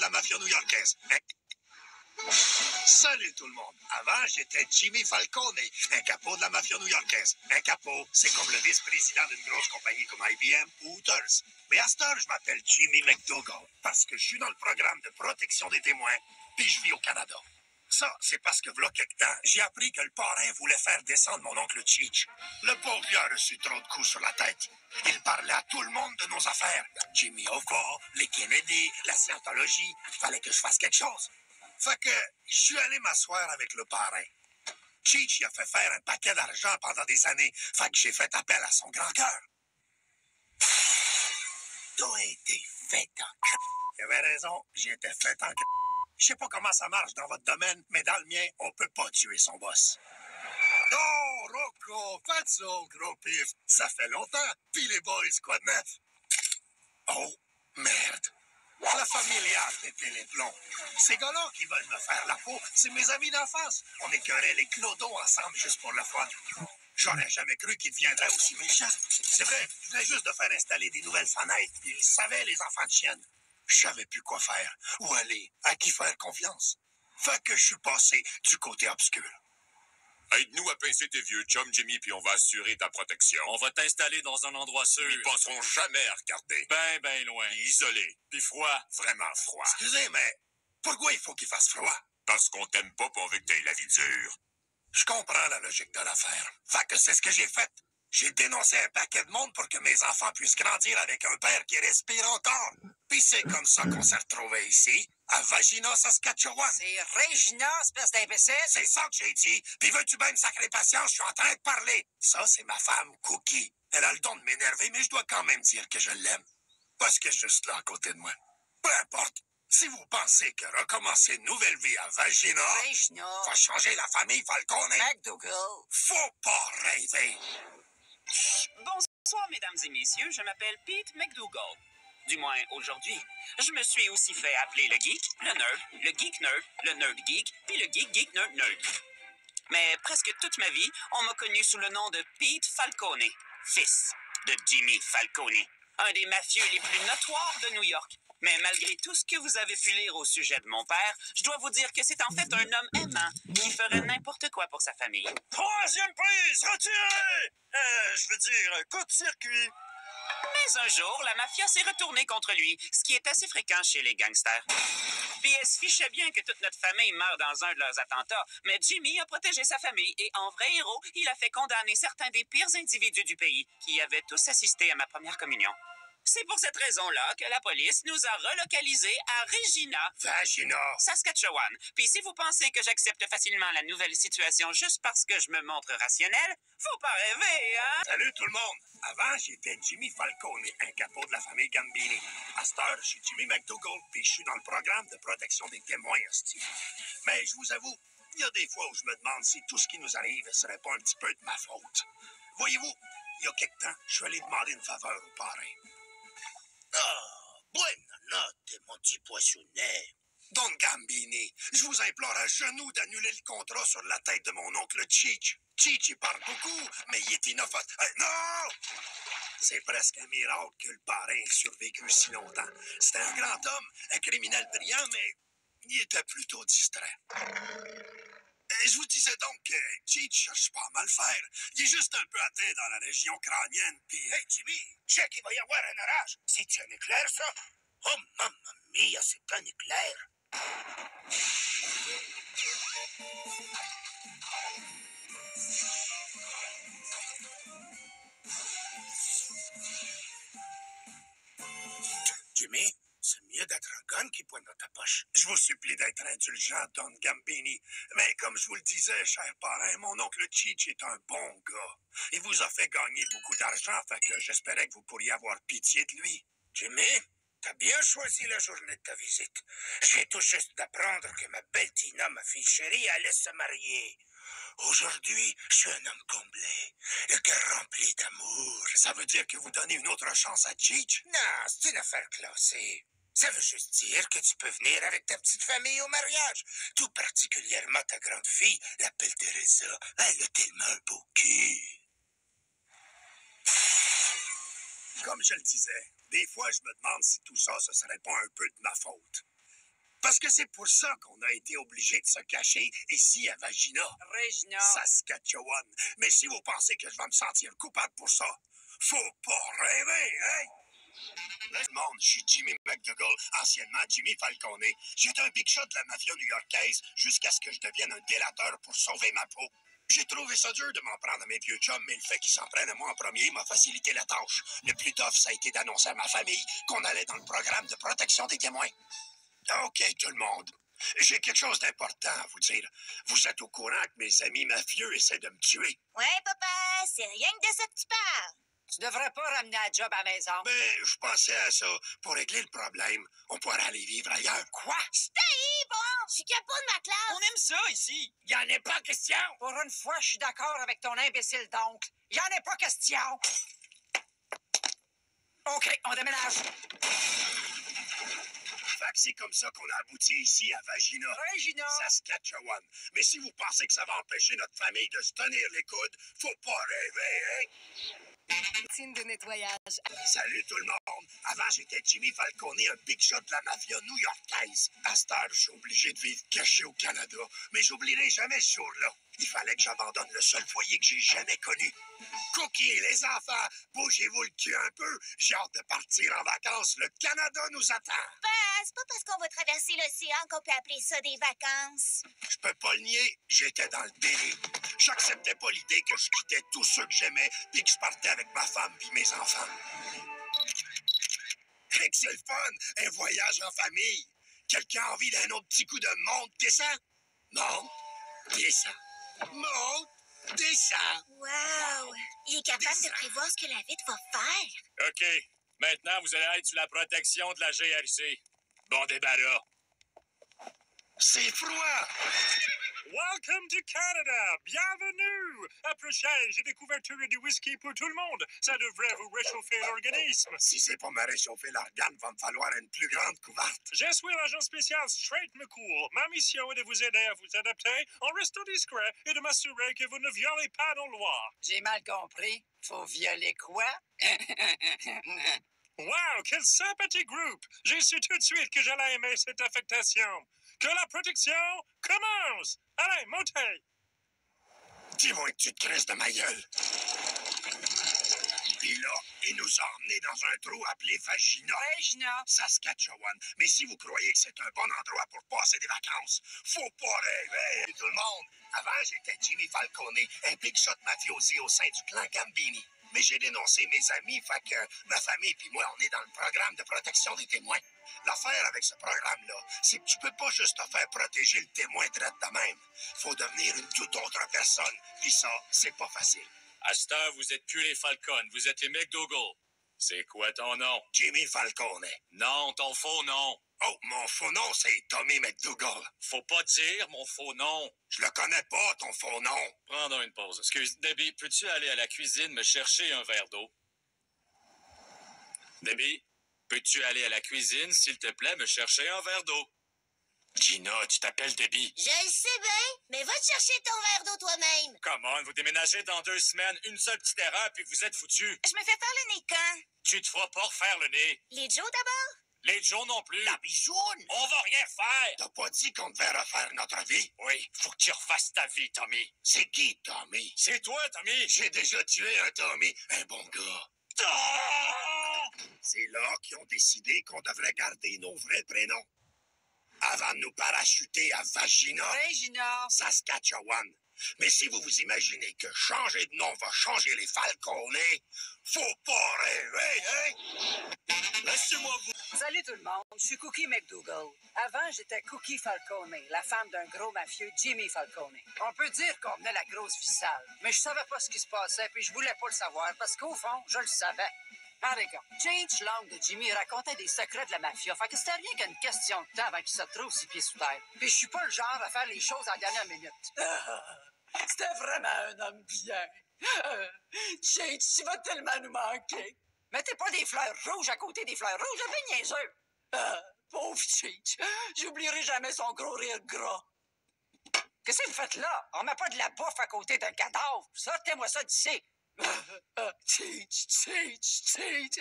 la mafia new-yorkaise. Salut tout le monde. Avant, j'étais Jimmy Falcone, un capot de la mafia new-yorkaise. Un capot, c'est comme le vice-président d'une grosse compagnie comme IBM ou Hooters. Mais à cette heure, je m'appelle Jimmy McDougall parce que je suis dans le programme de protection des témoins, puis je vis au Canada. Ça, c'est parce que, v'là quelque temps, j'ai appris que le parrain voulait faire descendre mon oncle Cheech. Le pauvre lui a reçu trop de coups sur la tête. Il parlait à tout le monde de nos affaires. Jimmy Hoffa, les Kennedy, la scientologie. Fallait que je fasse quelque chose. Fait que je suis allé m'asseoir avec le parrain. Cheech il a fait faire un paquet d'argent pendant des années. Fait que j'ai fait appel à son grand cœur. T'as été fait en c***. Il avait raison, j'ai été fait en c***. Je sais pas comment ça marche dans votre domaine, mais dans le mien, on peut pas tuer son boss. Oh, Rocco, faites ça, gros pif. Ça fait longtemps. Puis les boys, quoi de neuf? Oh, merde. La familiale était les plombs. Ces gars-là qui veulent me faire la peau, c'est mes amis d'enfance. On écœurait les clodos ensemble juste pour le fun. J'aurais jamais cru qu'ils deviendraient aussi méchants. C'est vrai, je venais juste de faire installer des nouvelles fenêtres. Ils savaient, les enfants de chienne. Je savais plus quoi faire, où aller, à qui faire confiance. Fait que je suis passé du côté obscur. Aide-nous à pincer tes vieux chums, Jimmy, puis on va assurer ta protection. On va t'installer dans un endroit sûr. Ils passeront jamais à regarder. Ben loin. Puis isolé. Puis froid. Vraiment froid. Excusez, mais pourquoi il faut qu'il fasse froid? Parce qu'on t'aime pas pour on veut que t'aies la vie dure. Je comprends la logique de l'affaire. Fait que c'est ce que j'ai fait. J'ai dénoncé un paquet de monde pour que mes enfants puissent grandir avec un père qui respire encore. Puis c'est comme ça qu'on s'est retrouvés ici, à Vagina, Saskatchewan. C'est Regina, espèce d'imbécile. C'est ça que j'ai dit. Puis veux-tu bien me sacrer patience? Je suis en train de parler. Ça, c'est ma femme, Cookie. Elle a le don de m'énerver, mais je dois quand même dire que je l'aime. Parce qu'elle est juste là à côté de moi. Peu importe. Si vous pensez que recommencer une nouvelle vie à Vagina va changer la famille Falcone, McDougall. faut pas rêver. Bonsoir, mesdames et messieurs, je m'appelle Pete McDougall. Du moins, aujourd'hui. Je me suis aussi fait appeler le geek, le nerd, le geek nerd, le nerd geek, puis le geek geek nerd nerd. Mais presque toute ma vie, on m'a connu sous le nom de Pete Falcone, fils de Jimmy Falcone, un des mafieux les plus notoires de New York. Mais malgré tout ce que vous avez pu lire au sujet de mon père, je dois vous dire que c'est en fait un homme aimant qui ferait n'importe quoi pour sa famille. Troisième prise, retirez! Je veux dire, coup de circuit. Mais un jour, la mafia s'est retournée contre lui, ce qui est assez fréquent chez les gangsters. Puis elle se fichait bien que toute notre famille meure dans un de leurs attentats, mais Jimmy a protégé sa famille et en vrai héros, il a fait condamner certains des pires individus du pays qui avaient tous assisté à ma première communion. C'est pour cette raison-là que la police nous a relocalisés à Regina, Vagina. Saskatchewan. Puis si vous pensez que j'accepte facilement la nouvelle situation juste parce que je me montre rationnel, faut pas rêver, hein? Salut tout le monde. Avant, j'étais Jimmy Falcone, un capot de la famille Gambini. À cette heure, je suis Jimmy McDougall, puis je suis dans le programme de protection des témoins, hostie. Mais je vous avoue, il y a des fois où je me demande si tout ce qui nous arrive ne serait pas un petit peu de ma faute. Voyez-vous, il y a quelque temps, je suis allé demander une faveur au parrain. Ah, buona notte, mon petit poissonnet. Don Gambini, je vous implore à genoux d'annuler le contrat sur la tête de mon oncle Cheech. Cheech, il parle beaucoup, mais il est inoffensif. Non! C'est presque un miracle que le parrain ait survécu si longtemps. C'était un grand homme, un criminel brillant, mais il était plutôt distrait. Et je vous disais donc que Cheech cherche pas à mal faire. Il est juste un peu atteint dans la région crânienne, puis... Hey, Jimmy, check, il va y avoir un orage. C'est un éclair, ça? Oh, mamma mia, c'est un éclair. Jimmy, c'est mieux d'être un gun qui pointe dans ta poche. Je vous supplie d'être indulgent, Don Gambini. Mais comme je vous le disais, cher parrain, mon oncle Cheech est un bon gars. Il vous a fait gagner beaucoup d'argent, fait que j'espérais que vous pourriez avoir pitié de lui. Jimmy, t'as bien choisi la journée de ta visite. J'ai tout juste d'apprendre que ma belle Tina, ma fille chérie, allait se marier. Aujourd'hui, je suis un homme comblé, le cœur rempli d'amour. Ça veut dire que vous donnez une autre chance à Cheech? Non, c'est une affaire classée. Ça veut juste dire que tu peux venir avec ta petite famille au mariage. Tout particulièrement ta grande fille, la belle Teresa. Elle a tellement un beau cul. Comme je le disais, des fois je me demande si tout ça, ce serait pas un peu de ma faute. que c'est pour ça qu'on a été obligé de se cacher ici à Vagina, Regina. Saskatchewan. Mais si vous pensez que je vais me sentir coupable pour ça, faut pas rêver, hein? Tout le monde, je suis Jimmy McDougall, anciennement Jimmy Falcone. J'étais un big shot de la mafia new-yorkaise jusqu'à ce que je devienne un délateur pour sauver ma peau. J'ai trouvé ça dur de m'en prendre à mes vieux chums, mais le fait qu'ils s'en prennent à moi en premier m'a facilité la tâche. Le plus tough, ça a été d'annoncer à ma famille qu'on allait dans le programme de protection des témoins. OK, tout le monde. J'ai quelque chose d'important à vous dire. Vous êtes au courant que mes amis mafieux essaient de me tuer. Ouais, papa, c'est rien que de ça que tu parles. Tu devrais pas ramener la job à la maison. Ben, je pensais à ça. Pour régler le problème, on pourrait aller vivre ailleurs. Quoi? Stay, bon! Je suis capot de ma classe. On aime ça ici. Y en est pas question! Pour une fois, je suis d'accord avec ton imbécile d'oncle. Il en est pas question. OK, on déménage. Fait que c'est comme ça qu'on a abouti ici à Vagina, Regina. Saskatchewan. Mais si vous pensez que ça va empêcher notre famille de se tenir les coudes, faut pas rêver, hein? Routine de nettoyage. Salut tout le monde. Avant, j'étais Jimmy Falcone, un big shot de la mafia new-yorkaise. À cette heure, je suis obligé de vivre caché au Canada. Mais j'oublierai jamais ce jour-là. Il fallait que j'abandonne le seul foyer que j'ai jamais connu. Cookie, les enfants, bougez-vous le cul un peu. J'ai hâte de partir en vacances. Le Canada nous attend. C'est pas parce qu'on va traverser l'océan qu'on peut appeler ça des vacances. Je peux pas le nier, j'étais dans le déni. J'acceptais pas l'idée que je quittais tous ceux que j'aimais puis que je partais avec ma femme puis mes enfants. Et que c'est le fun, un voyage en famille. Quelqu'un a envie d'un autre petit coup de monte, descend? Non, descend. Monte, descend. Wow! Il est capable de prévoir ce que la vitre va faire. OK. Maintenant, vous allez être sous la protection de la GRC. Bon débarras. C'est froid. Welcome to Canada! Bienvenue! Approchez, j'ai des couvertures et du whisky pour tout le monde. Ça devrait vous réchauffer l'organisme. Si c'est pour me réchauffer l'organe, va me falloir une plus grande couverte. Je suis l'agent spécial Straight McCool. Ma mission est de vous aider à vous adapter en restant discret et de m'assurer que vous ne violez pas nos lois. J'ai mal compris. Faut violer quoi? Wow, quel sympathique groupe! J'ai su tout de suite que j'allais aimer cette affectation. Que la protection commence! Allez, montez! Dis-moi que tu te crisses de ma gueule. Puis là, il nous a emmenés dans un trou appelé Vagina, Regina. Saskatchewan. Mais si vous croyez que c'est un bon endroit pour passer des vacances, faut pas rêver, tout le monde. Avant, j'étais Jimmy Falcone, un big shot mafiosi au sein du clan Gambini. Mais j'ai dénoncé mes amis, fait que ma famille puis moi, on est dans le programme de protection des témoins. L'affaire avec ce programme-là, c'est que tu peux pas juste te faire protéger le témoin direct de même. Faut devenir une toute autre personne. Puis ça, c'est pas facile. À cette heure, vous êtes plus les Falcons, vous êtes les McDougall. C'est quoi ton nom? Jimmy Falcone. Non, ton faux nom. Oh, mon faux nom, c'est Tommy McDougall. Faut pas dire mon faux nom. Je le connais pas, ton faux nom. Prends une pause. Excuse, Debbie, peux-tu aller à la cuisine me chercher un verre d'eau? Debbie, peux-tu aller à la cuisine, s'il te plaît, me chercher un verre d'eau? Gina, tu t'appelles Debbie. Je le sais bien, mais va te chercher ton verre d'eau toi-même. Comment, vous déménagez dans 2 semaines, une seule petite erreur, puis vous êtes foutu. Je me fais faire le nez quand? Tu te feras pas refaire le nez. Les Joe d'abord? Les Joe non plus. La bisoune! On va rien faire. T'as pas dit qu'on devait refaire notre vie? Oui, faut que tu refasses ta vie, Tommy. C'est qui, Tommy? C'est toi, Tommy. J'ai déjà tué un Tommy, un bon gars. Ah! C'est là qu'ils ont décidé qu'on devrait garder nos vrais prénoms. Avant de nous parachuter à Vagina, Regina. Saskatchewan. Mais si vous vous imaginez que changer de nom va changer les Falcone, faut pas rêver, hein? Laissez-moi vous. Salut tout le monde, je suis Cookie McDougall. Avant, j'étais Cookie Falcone, la femme d'un gros mafieux, Jimmy Falcone. On peut dire qu'on venait la grosse ficelle, mais je savais pas ce qui se passait, puis je voulais pas le savoir, parce qu'au fond, je le savais. Ah, regarde, Change Long de Jimmy racontait des secrets de la mafia, fait que c'était rien qu'une question de temps avant qu'il se retrouve 6 pieds sous terre. Puis je suis pas le genre à faire les choses à la dernière minute. C'était vraiment un homme bien. Change, tu vas tellement nous manquer. Mettez pas des fleurs rouges à côté des fleurs rouges, c'est bien niaiseux. Pauvre Cheech, j'oublierai jamais son gros rire gras. Qu'est-ce que vous faites là? On met pas de la bouffe à côté d'un cadavre. Sortez-moi ça d'ici. Cheech.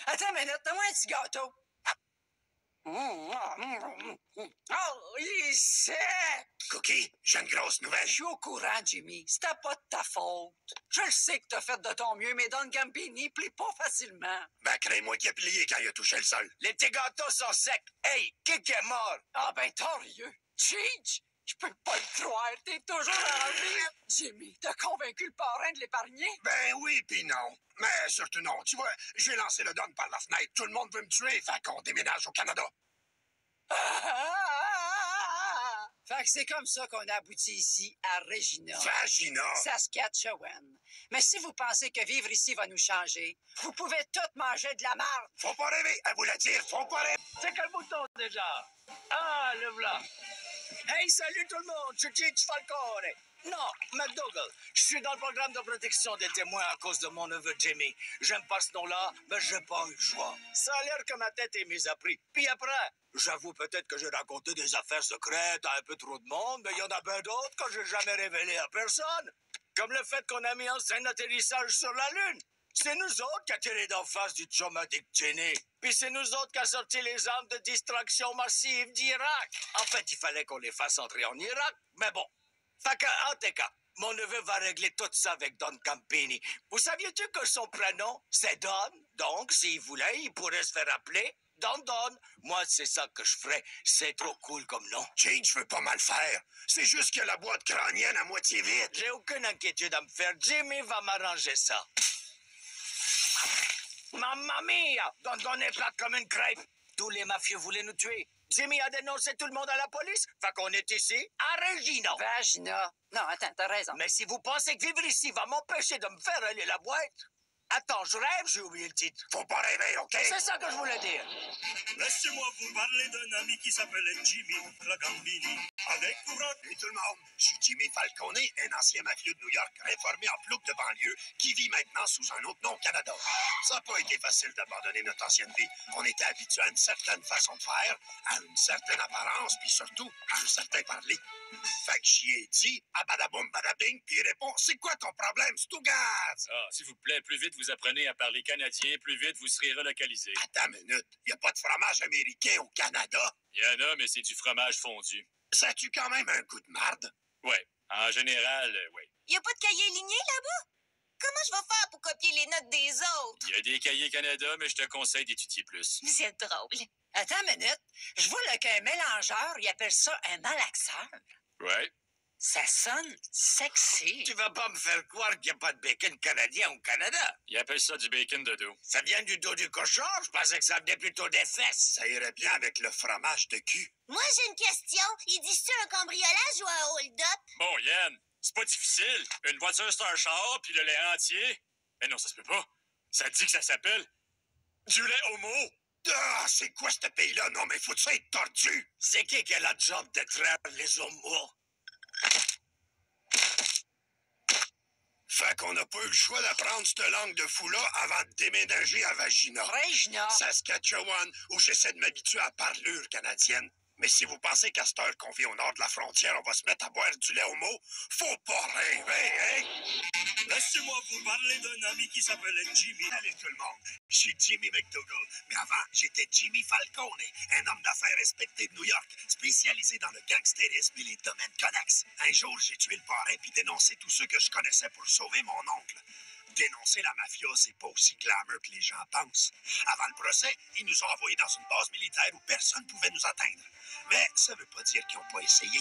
Attends une minute, donne-moi un petit gâteau. Oh, il est sec! Cookie, j'ai une grosse nouvelle. Je suis au courant, Jimmy. C'était pas de ta faute. Je le sais que t'as fait de ton mieux, mais Don Gambini plie pas facilement. Ben, crée-moi qui a plié quand il a touché le sol. Les petits gâteaux sont secs. Hey, qui est mort? Ah ben, torieux. Cheech! Je peux pas le croire. T'es toujours en vie. Jimmy, t'as convaincu le parrain de l'épargner? Ben oui, pis non. Mais surtout non. Tu vois, j'ai lancé le Don par la fenêtre. Tout le monde veut me tuer, fait qu'on déménage au Canada. Fait que c'est comme ça qu'on a abouti ici, à Regina, Vagina. Saskatchewan. Mais si vous pensez que vivre ici va nous changer, vous pouvez tout manger de la marde. Faut pas rêver. À vous le dire, faut pas rêver. C'est quel bouton déjà? Ah, le voilà. Hey, salut tout le monde, je suis Cheech Falcone. Non, McDougall, je suis dans le programme de protection des témoins à cause de mon neveu Jimmy. J'aime pas ce nom-là, mais j'ai pas eu le choix. Ça a l'air que ma tête est mise à prix. Puis après, j'avoue peut-être que j'ai raconté des affaires secrètes à un peu trop de monde, mais il y en a bien d'autres que j'ai jamais révélées à personne. Comme le fait qu'on a mis en scène l'atterrissage sur la Lune. C'est nous autres qui a tiré d'en face du traumatic Jenny. Puis c'est nous autres qui a sorti les armes de distraction massive d'Irak. En fait, il fallait qu'on les fasse entrer en Irak, mais bon. Fait que, en tout cas, mon neveu va régler tout ça avec Don Campini. Vous saviez-tu que son prénom, c'est Don? Donc, s'il voulait, il pourrait se faire appeler Don Don. Moi, c'est ça que je ferais. C'est trop cool comme nom. Change veut pas mal faire. C'est juste que la boîte crânienne à moitié vide. J'ai aucune inquiétude à me faire. Jimmy va m'arranger ça. Mamma mia! Don Don est plate comme une crêpe. Tous les mafieux voulaient nous tuer. Jimmy a dénoncé tout le monde à la police. Fait qu'on est ici, à Regina. Vagina. Non, attends, t'as raison. Mais si vous pensez que vivre ici va m'empêcher de me faire aller la boîte... Attends, je rêve, j'ai oublié le titre. Faut pas rêver, OK? C'est ça que je voulais dire. Laissez-moi vous parler d'un ami qui s'appelait Jimmy Gambini. Avec courage. Salut tout le monde, je suis Jimmy Falcone, un ancien mafieux de New York réformé en plouc de banlieue qui vit maintenant sous un autre nom au Canada. Ça n'a pas été facile d'abandonner notre ancienne vie. On était habitué à une certaine façon de faire, à une certaine apparence, puis surtout à un certain parler. Fait que j'y ai dit, à badaboum badabing, puis il répond, c'est quoi ton problème, c'est tout gaz? Ah, s'il vous plaît, plus vite vous apprenez à parler canadien, plus vite vous serez relocalisé. Attends une minute, y a pas de fromage américain au Canada? Il y en a, mais c'est du fromage fondu. Ça a-tu quand même un goût de marde? Ouais, en général, ouais. Y a pas de cahier ligné là-bas? Comment je vais faire pour copier les notes des autres? Il y a des cahiers Canada, mais je te conseille d'étudier plus. C'est drôle. Attends une minute. Je vois là qu'un mélangeur, il appelle ça un malaxeur. Ouais. Ça sonne sexy. Tu vas pas me faire croire qu'il n'y a pas de bacon canadien au Canada. Ils appellent ça du bacon de dos. Ça vient du dos du cochon? Je pensais que ça venait plutôt des fesses. Ça irait bien avec le fromage de cul. Moi, j'ai une question. Il dit-tu un cambriolage ou un hold-up? Bon, Yann, c'est pas difficile. Une voiture, c'est un char, puis le lait entier. Mais non, ça se peut pas. Ça dit que ça s'appelle du lait homo. Ah, c'est quoi ce pays-là? Non, mais faut-tu être tordu? C'est qui a la job de traire les homos? Fait qu'on n'a pas eu le choix d'apprendre cette langue de fou-là avant de déménager à Vagina, Regina. Saskatchewan, où j'essaie de m'habituer à la parlure canadienne. Mais si vous pensez qu'à cette heure qu'on vit au nord de la frontière, on va se mettre à boire du lait homo, faut pas rêver, hein? Laissez-moi vous parler d'un ami qui s'appelait Jimmy. Salut tout le monde, je suis Jimmy McDougall. Mais avant, j'étais Jimmy Falcone, un homme d'affaires respecté de New York, spécialisé dans le gangstérisme et les domaines connexes. Un jour, j'ai tué le parrain puis dénoncé tous ceux que je connaissais pour sauver mon oncle. Dénoncer la mafia, c'est pas aussi glamour que les gens pensent. Avant le procès, ils nous ont envoyés dans une base militaire où personne ne pouvait nous atteindre. Mais ça veut pas dire qu'ils n'ont pas essayé.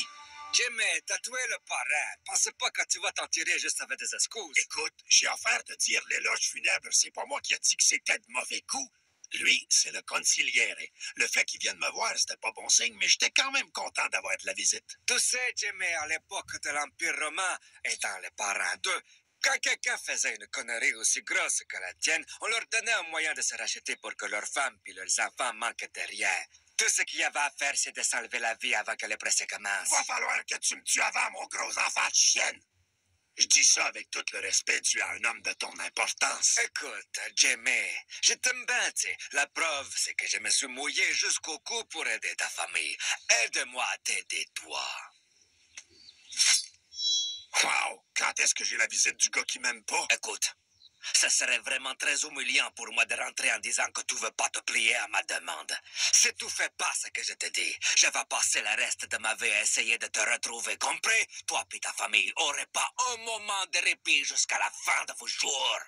Jimmy, t'as tué le parrain. Pensez pas que tu vas t'en tirer juste avec des excuses. Écoute, j'ai offert de dire l'éloge funèbre. C'est pas moi qui a dit que c'était de mauvais coups. Lui, c'est le consigliere. Le fait qu'il vienne me voir, c'était pas bon signe, mais j'étais quand même content d'avoir de la visite. Tu sais, Jimmy, à l'époque de l'Empire romain et dans les parrains 2, quand quelqu'un faisait une connerie aussi grosse que la tienne, on leur donnait un moyen de se racheter pour que leurs femmes puis leurs enfants manquent de rien. Tout ce qu'il y avait à faire, c'est de s'enlever la vie avant que le procès commence. Va falloir que tu me tues avant, mon gros enfant de chienne. Je dis ça avec tout le respect dû à un homme de ton importance. Écoute, Jimmy, je t'aime bien, tu sais. La preuve, c'est que je me suis mouillé jusqu'au cou pour aider ta famille. Aide-moi à t'aider, toi. Wow! Quand est-ce que j'ai la visite du gars qui m'aime pas? Écoute, Ce serait vraiment très humiliant pour moi de rentrer en disant que tu veux pas te plier à ma demande. Si tu fais pas ce que je te dis, je vais passer le reste de ma vie à essayer de te retrouver, compris? Toi et ta famille aurez pas un moment de répit jusqu'à la fin de vos jours.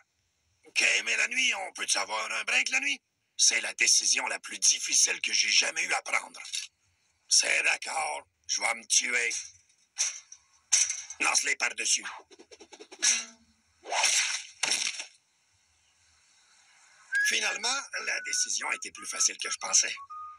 OK, mais la nuit, on peut-tu avoir un break la nuit? C'est la décision la plus difficile que j'ai jamais eu à prendre. C'est d'accord, je vais me tuer. Lance-les par-dessus. Finalement, la décision était plus facile que je pensais.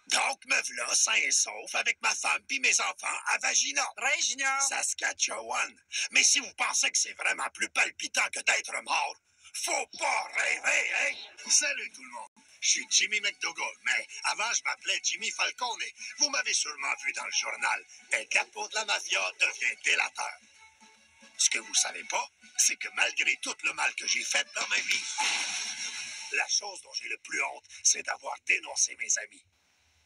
Donc, me v'là, sain et sauf, avec ma femme puis mes enfants à Vagina, Regina! Saskatchewan. Mais si vous pensez que c'est vraiment plus palpitant que d'être mort, faut pas rêver, hein? Salut tout le monde. Je suis Jimmy McDougall, mais avant, je m'appelais Jimmy Falcone. Vous m'avez sûrement vu dans le journal. Un capot de la mafia devient délateur. Ce que vous savez pas, c'est que malgré tout le mal que j'ai fait dans ma vie, la chose dont j'ai le plus honte, c'est d'avoir dénoncé mes amis.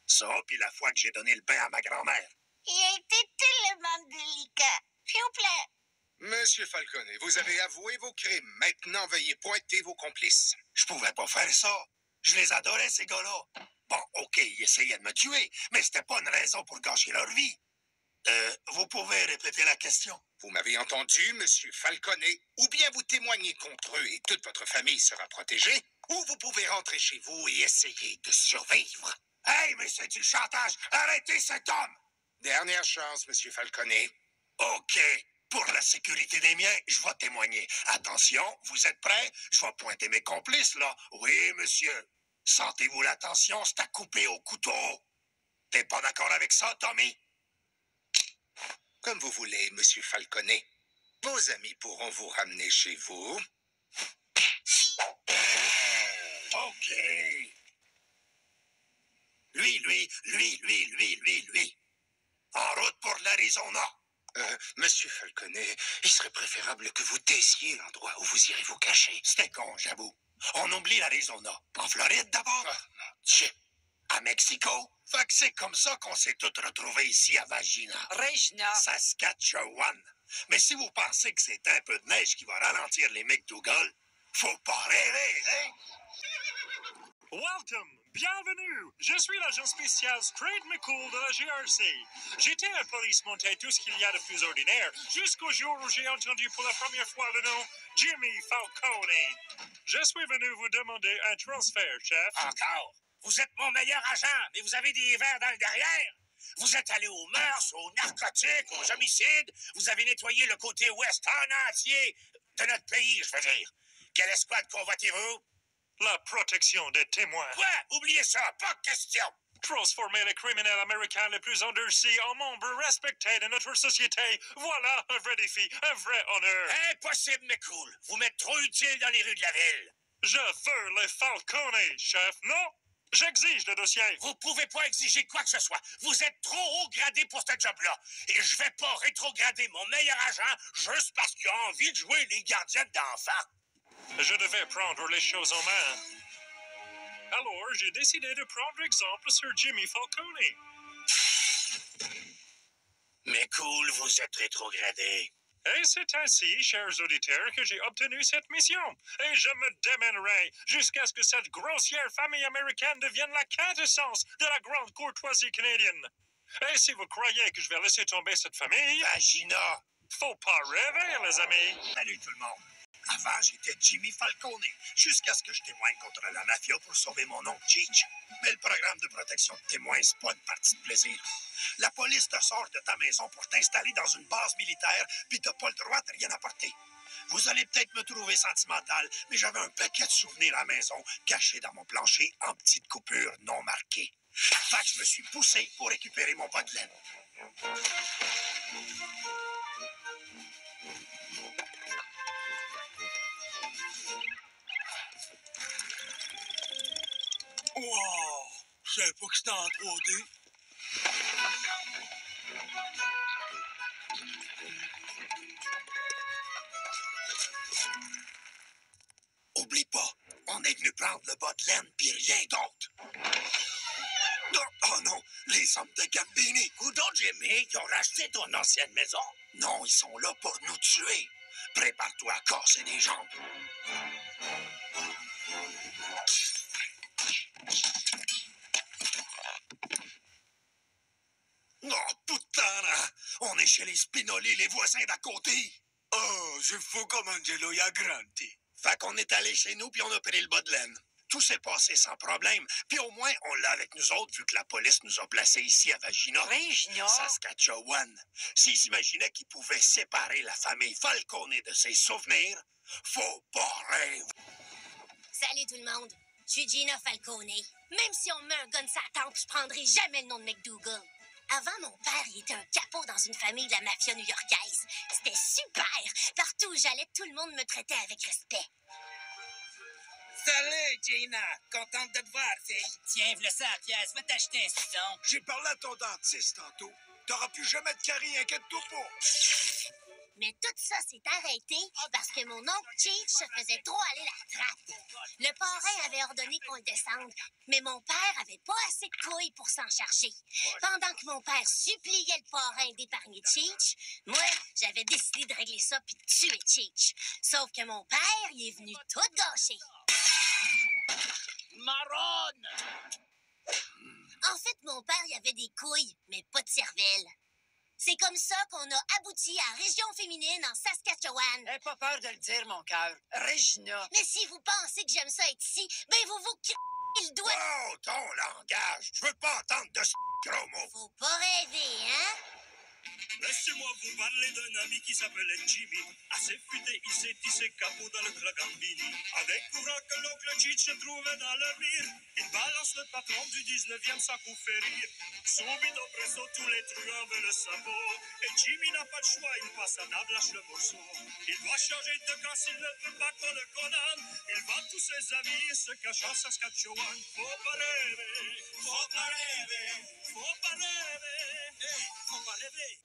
Ça, puis la fois que j'ai donné le bain à ma grand-mère. Il a été tellement délicat. S'il vous plaît. Monsieur Falcone, vous avez avoué vos crimes. Maintenant, veuillez pointer vos complices. Je pouvais pas faire ça. Je les adorais, ces gars-là. Bon, OK, ils essayaient de me tuer, mais c'était pas une raison pour gâcher leur vie. Vous pouvez répéter la question? Vous m'avez entendu, Monsieur Falcone. Ou bien vous témoignez contre eux et toute votre famille sera protégée, ou vous pouvez rentrer chez vous et essayer de survivre. Hey, mais c'est du chantage! Arrêtez cet homme! Dernière chance, Monsieur Falcone. OK. Pour la sécurité des miens, je vais témoigner. Attention, vous êtes prêts? Je vais pointer mes complices, là. Oui, monsieur. Sentez-vous la tension? C'est à couper au couteau. T'es pas d'accord avec ça, Tommy? Comme vous voulez, Monsieur Falcone. Vos amis pourront vous ramener chez vous. OK. Lui. En route pour l'Arizona. Monsieur Falcone, il serait préférable que vous taisiez l'endroit où vous irez vous cacher. C'était con, j'avoue. On oublie l'Arizona. En Floride, d'abord. Ah, mon Dieu. À Mexico. Fait que c'est comme ça qu'on s'est tous retrouvés ici à Vagina. Regina! Saskatchewan. Mais si vous pensez que c'est un peu de neige qui va ralentir les McDougall, faut pas rêver, hein? Welcome! Bienvenue! Je suis l'agent spécial Straight McCool de la GRC. J'étais un police monté tout ce qu'il y a de plus ordinaire, jusqu'au jour où j'ai entendu pour la première fois le nom Jimmy Falcone. Je suis venu vous demander un transfert, chef. Encore? Vous êtes mon meilleur agent, mais vous avez des verres dans le derrière? Vous êtes allé aux mœurs, aux narcotiques, aux homicides. Vous avez nettoyé le côté ouest en entier de notre pays, je veux dire. Quelle escouade convoitez-vous? La protection des témoins. Quoi? Oubliez ça, pas de question. Transformer les criminels américains les plus endurcis en membres respectés de notre société. Voilà un vrai défi, un vrai honneur. Impossible, McCool. Vous m'êtes trop utile dans les rues de la ville. Je veux les Falcone, chef. Non? J'exige le dossier. Vous pouvez pas exiger quoi que ce soit. Vous êtes trop haut gradé pour ce job-là. Et je vais pas rétrograder mon meilleur agent juste parce qu'il a envie de jouer les gardiennes d'enfants. Je devais prendre les choses en main. Alors, j'ai décidé de prendre exemple sur Jimmy Falcone. McCool, vous êtes rétrogradé. Et c'est ainsi, chers auditeurs, que j'ai obtenu cette mission. Et je me démènerai jusqu'à ce que cette grossière famille américaine devienne la quintessence de la grande courtoisie canadienne. Et si vous croyez que je vais laisser tomber cette famille... Vagina. Faut pas rêver, les amis. Salut tout le monde. Avant, j'étais Jimmy Falcone, jusqu'à ce que je témoigne contre la mafia pour sauver mon oncle Cheech. Mais le programme de protection de témoins, c'est pas une partie de plaisir. La police te sort de ta maison pour t'installer dans une base militaire, puis t'as pas le droit de rien apporter. Vous allez peut-être me trouver sentimental, mais j'avais un paquet de souvenirs à la maison, cachés dans mon plancher en petites coupures non marquées. Fait que je me suis poussé pour récupérer mon bas de laine. Wow! Je savais pas que c'était en 3D. Oublie pas, on est venu prendre le bas de laine puis rien d'autre. Oh non, les hommes de Gambini. Coudon, Jimmy, qui ont racheté ton ancienne maison. Non, ils sont là pour nous tuer. Prépare-toi à casser des jambes. Oh, putain! On est chez les Spinoli, les voisins d'à côté. Oh, je fous comme Angelo y a grandi. Fait qu'on est allé chez nous puis on a pris le bas de laine. Tout s'est passé sans problème. Puis au moins, on l'a avec nous autres, vu que la police nous a placés ici à Vagina, Saskatchewan. S'ils s'imaginaient qu'ils pouvaient séparer la famille Falcone de ses souvenirs, faut pas rêver. Salut tout le monde, je suis Gina Falcone. Même si on me met un gun sur la tempe, je prendrai jamais le nom de McDougal. Avant, mon père, il était un capot dans une famille de la mafia new-yorkaise. C'était super! Partout où j'allais, tout le monde me traitait avec respect. Salut, Gina! Contente de te voir, fille. Tiens, v'là ça à pièce, va t'acheter un citron. J'ai parlé à ton dentiste tantôt. T'auras plus jamais de carie, inquiète-toi pas. Mais tout ça s'est arrêté parce que mon oncle Cheech se faisait trop aller la trappe. Le parrain avait ordonné qu'on le descende, mais mon père avait pas assez de couilles pour s'en charger. Pendant que mon père suppliait le parrain d'épargner Cheech, moi, j'avais décidé de régler ça puis de tuer Cheech. Sauf que mon père, il est venu tout gâcher. Marronne! En fait, mon père, il avait des couilles, mais pas de cervelle. C'est comme ça qu'on a abouti à Région féminine en Saskatchewan. N'aie pas peur de le dire, mon cœur. Regina. Mais si vous pensez que j'aime ça être ici, ben vous vous le doigt. Oh, ton langage! Je veux pas entendre de ce gros mot. Faut pas rêver, hein? Laissez-moi vous parler d'un ami qui s'appelait Jimmy. Assez futé, il s'est tissé capot dans le Tragambini. En découvrant que l'oncle Cheech se trouvait dans le mire, il balance le patron du 19e sans coup férir. Subito presso, tous les truands veulent le sabot. Et Jimmy n'a pas de choix, il passe à table, lâche le morceau. Il doit changer de camp s'il ne veut pas qu'on le condamne. Il vend tous ses amis et se cache en Saskatchewan. Faut pas rêver, faut pas rêver, faut pas rêver, hey, faut pas rêver.